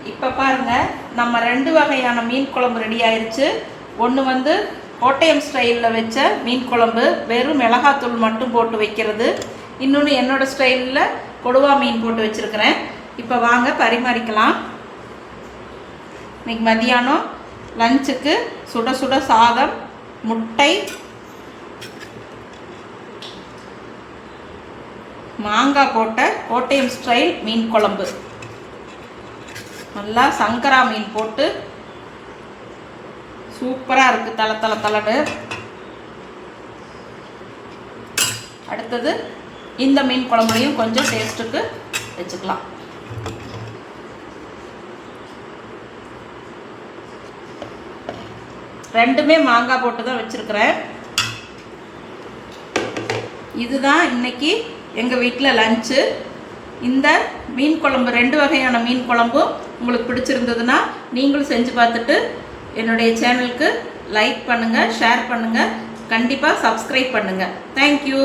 இப்போ பாருங்கள், நம்ம 2 வகையான மீன் குழம்பு ரெடி ஆயிடுச்சு. ஒன்று வந்து கோட்டயம் ஸ்டைலில் வச்ச மீன் குழம்பு, வெறும் மிளகாத்தூள் மட்டும் போட்டு வைக்கிறது. இன்னொன்று என்னோடய ஸ்டைலில் கொடுவா மீன் போட்டு வச்சுருக்கிறேன். இப்போ வாங்க பரிமாறிக்கலாம். இன்றைக்கி மதியானம் லஞ்சுக்கு சுட சுட சாதம், முட்டை, மாங்காய் போட்ட கோட்டயம் ஸ்டைல் மீன் குழம்பு, நல்லா சங்கரா மீன் போட்டு சூப்பராக இருக்குது. தலை அடுத்தது இந்த மீன் குழம்புலையும் கொஞ்சம் டேஸ்ட்டுக்கு வச்சுக்கலாம். ரெண்டுமே மாங்காய் போட்டு தான் வச்சுருக்கிறேன். இதுதான் இன்னைக்கு எங்கள் வீட்டில் லஞ்சு. இந்த மீன் குழம்பு, 2 வகையான மீன் குழம்பும் உங்களுக்கு பிடிச்சிருந்ததுன்னா நீங்களும் செஞ்சு பார்த்துட்டு என்னுடைய சேனலுக்கு லைக் பண்ணுங்கள், ஷேர் பண்ணுங்கள், கண்டிப்பாக சப்ஸ்கிரைப் பண்ணுங்கள். தேங்க்யூ.